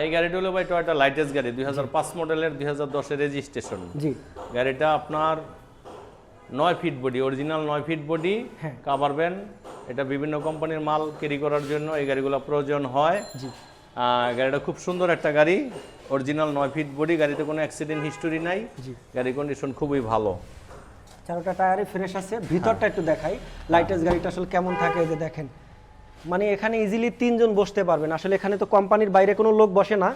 এই গাড়িটা হলো ভাই টয়োটা লাইটেস্ট গাড়ি 2005 মডেলের 2010 এর রেজিস্ট্রেশন। জি, গাড়িটা আপনার 9 feet body, original 9 feet body, cover van. এটা বিভিন্ন কোম্পানির মাল ক্যারি করার জন্য এই গাড়িগুলো প্রয়োজন হয়। জি, গাড়িটা খুব সুন্দর একটা গাড়ি, অরিজিনাল 9 ফিট বডি, গাড়িতে কোনো অ্যাক্সিডেন্ট হিস্টোরি নাই। গাড়ির কন্ডিশন খুবই ভালো, চারোটা টায়ারই ফ্রেশ আছে। ভিতরটা একটু দেখাই, লাইটেস্ট গাড়িটা আসলে কেমন থাকে এই যে দেখেন, মানে এখানে ইজিলি 3 জন বসতে পারবেন। আসলে এখানে তো কোম্পানির বাইরে কোনো লোক বসে না,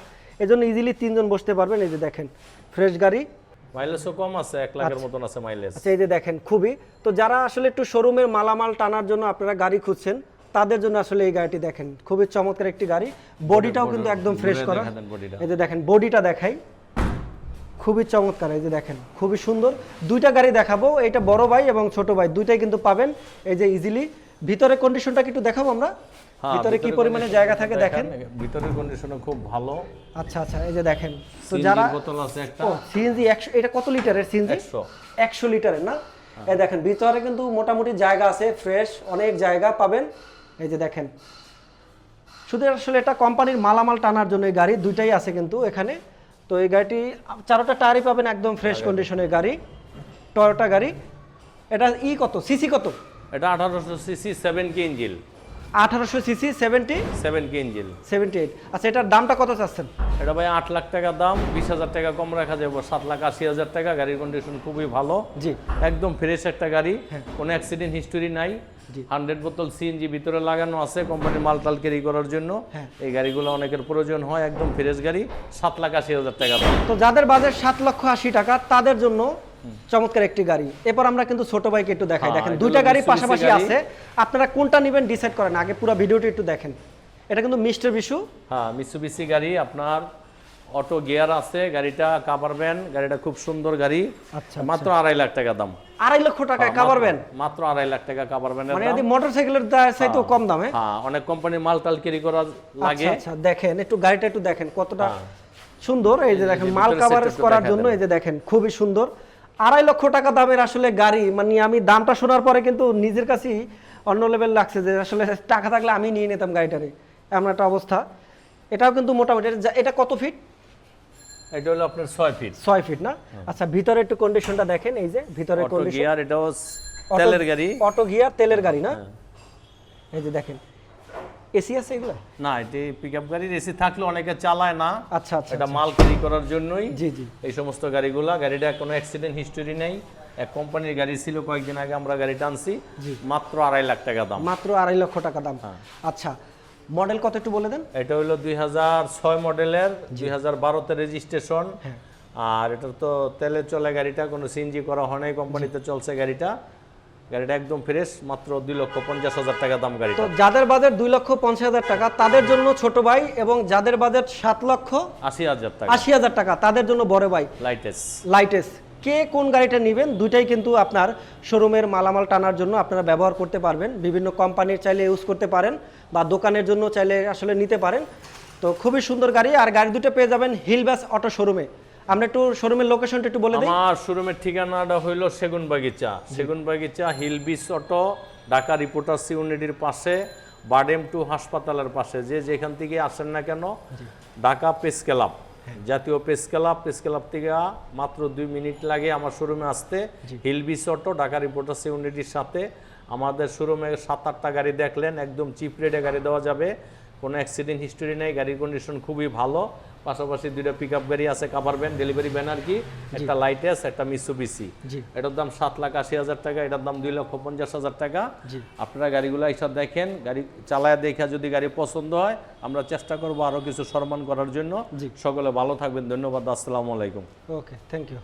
এজন্য ইজিলি 3 জন বসতে পারবেন। এই যে দেখেন ফ্রেশ গাড়ি, মাইলেজও কম আছে, 1 লাখের মতন আছে মাইলেজ। আচ্ছা এই যে দেখেন খুবই, তো যারা আসলে একটু শোরুমের মালামাল টানার জন্য আপনারা গাড়ি খুঁজছেন তাদের জন্য আসলে এই গাড়িটি দেখেন, খুবই চমৎকার একটি গাড়ি। বডিটাও কিন্তু একদম ফ্রেশ করা। এই যে দেখেন বডিটা দেখাই, খুবই চমৎকার। এই যে দেখেন খুবই সুন্দর। দুইটা গাড়ি দেখাবো, এটা বড় ভাই এবং ছোট ভাই দুইটাই কিন্তু পাবেন। এই যে ইজিলি ভিতরে কন্ডিশনটা একটু দেখাবো আমরা, ভিতরে কি পরিমাণে জায়গা থাকে দেখেন। ভিতরের কন্ডিশনও খুব ভালো। আচ্ছা আচ্ছা এই যে দেখেন, তো যারা বোতল আছে একটা, সিএনজি 100, এটা কত লিটারের সিএনজি? 100 লিটারের না। এই দেখেন ভিতরে কিন্তু মোটামুটি জায়গা আছে, ফ্রেশ অনেক জায়গা পাবেন। এই যে দেখেন, শুধু আসলে এটা কোম্পানির মালামাল টানার জন্য এই গাড়ি দুইটাই আছে কিন্তু এখানে। তো এই গাড়িটি চারোটা টায়ারই পাবেন একদম ফ্রেশ কন্ডিশনের গাড়ি, টয়োটা গাড়ি। এটা কত সিসি কত? এটা 1800 CC 7K engine. 1800 CC 7K engine 78। আচ্ছা এটার দামটা কত চাচ্ছেন? এটা ভাই 8 লাখ টাকা দাম, 20,000 টাকা কম রাখা যাবে, 7,80,000 টাকা। গাড়ির কন্ডিশন খুবই ভালো, জি একদম ফ্রেশ একটা গাড়ি, কোনো অ্যাক্সিডেন্ট হিস্টোরি নাই। 100 বোতল সিএনজি ভিতরে লাগানো আছে কোম্পানির মালটাল ক্যারি করার জন্য। এই গাড়িগুলো অনেকের প্রয়োজন হয়, একদম ফ্রেশ গাড়ি, 7,80,000 টাকা দাম। তো যাদের বাজেট 7,80,000 টাকা তাদের জন্য চমৎকার একটি গাড়ি। এরপর আমরা কিন্তু ছোট বাইকে একটু দেখাই। দেখেন দুইটা গাড়ি পাশাপাশি আছে, আপনারা কোনটা নেবেন ডিসাইড করেন, আগে পুরো ভিডিওটি একটু দেখেন। এটা কিন্তু মিস্টার বিশু, হ্যাঁ মিৎসুবিশি গাড়ি, আপনার অটো গিয়ার আছে, গাড়িটা কাভার ভ্যান, গাড়িটা খুব সুন্দর গাড়ি। আচ্ছা মাত্র 2.5 লাখ টাকা দাম। 2.5 লক্ষ টাকায় কাভার ভ্যান? মাত্র 2.5 লাখ টাকা কাভার ভ্যানের মানে দাম। যদি মোটরসাইকেলের চাইতেও কম দামে। হ্যাঁ অনেক কোম্পানির মালটাল ক্যারি করা লাগে। আচ্ছা দেখেন একটু গাড়িটা একটু দেখেন কতটা সুন্দর। এই যে দেখেন মাল কাভারেজ করার জন্য এই যে দেখেন খুবই সুন্দর। 2.5 লক্ষ টাকা দামের আসলে গাড়ি, মানে আমি দামটা শোনার পরে কিন্তু নিজের কাছেই অন্য লেভেল লাগছে যে আসলে টাকা থাকলে আমি নিয়ে নিতাম গাড়িটারে, এমন একটা অবস্থা। এটাও কিন্তু মোটামুটি, এটা কত ফিট? এটা হলো আপনার 6 ফিট। 6 ফিট না? আচ্ছা ভিতরে একটু কন্ডিশনটা দেখেন, এই যে ভিতরে অটো গিয়ার, এটাও তেলের গাড়ি, অটো গিয়ার তেলের গাড়ি না? এই যে দেখেন এসি আছে এগুলা? না এটি পিকআপ গাড়ির এসি থাকলে অনেকে চালায় না। আচ্ছা আচ্ছা, এটা মাল ক্যারি করার জন্যই জি জি এই সমস্ত গাড়িগুলা। গাড়িটা কোনো অ্যাক্সিডেন্ট হিস্টোরি নেই, এক কোম্পানির গাড়ি ছিল, কয়েকদিন আগে আমরা গাড়িটা আনছি, মাত্র 2.5 লাখ টাকা দাম। মাত্র 2.5 লক্ষ টাকা দাম। আচ্ছা মডেল কত একটু বলে দেন। এটা হলো 2006 মডেলের, 2012 তে রেজিস্ট্রেশন। আর এটা তো তেলে চলে গাড়িটা, কোনো সিএনজি করা হয় নাই, কোম্পানিতে চলছে গাড়িটা। গাড়িটা একদম ফ্রেশ, মাত্র 2,50,000 টাকা দাম গাড়িটা। তো যাদের বাজেট 2,50,000 টাকা তাদের জন্য ছোট ভাই, এবং যাদের বাজেট 7,80,000 টাকা 80,000 টাকা তাদের জন্য বড় ভাই লাইটেস। কে কোন গাড়িটা নেবেন দুইটাই কিন্তু আপনার শোরুমের মালামাল টানার জন্য আপনারা ব্যবহার করতে পারবেন। বিভিন্ন কোম্পানির চাইলে ইউজ করতে পারেন বা দোকানের জন্য চাইলে আসলে নিতে পারেন। তো খুবই সুন্দর গাড়ি, আর গাড়ি দুটো পেয়ে যাবেন হিলবাস অটো শোরুমে। আমরা একটু শোরুমের লোকেশনটা একটু বলে দিই। আমার শোরুমের ঠিকানাটা হইল সেগুনবাগিচা হিলবিস অটো, ঢাকা রিপোর্টার্স ইউনিটির পাশে, বাডেম 2 হাসপাতালের পাশে। যে যেখান থেকে আসেন না কেন, ঢাকা প্রেস ক্লাব, জাতীয় প্রেস ক্লাব থেকে মাত্র 2 মিনিট লাগে আমার শোরুমে আসতে। হিলবিস অটো, ঢাকা রিপোর্টার্স ইউনিটির সাথে। আমাদের শোরুমে 7-8টা গাড়ি দেখলেন, একদম চিপ রেটে গাড়ি দেওয়া যাবে, কোনো অ্যাক্সিডেন্ট হিস্টোরি নেই, গাড়ির কন্ডিশন খুবই ভালো। পাশাপাশি 2টা পিকআপ গাড়ি আছে, কাভার ভ্যান, ডেলিভারি ভ্যান আর কি, একটা লাইটেস, একটা মিৎসুবিশি। এটার দাম 7,80,000 টাকা, এটার দাম 2,50,000 টাকা। আপনারা গাড়িগুলো এসব দেখেন, গাড়ি চালায় দেখা যদি গাড়ি পছন্দ হয় আমরা চেষ্টা করবো আরো কিছু সম্মান করার জন্য। সকলে ভালো থাকবেন, ধন্যবাদ, আসসালামু আলাইকুম। ওকে, থ্যাংক ইউ।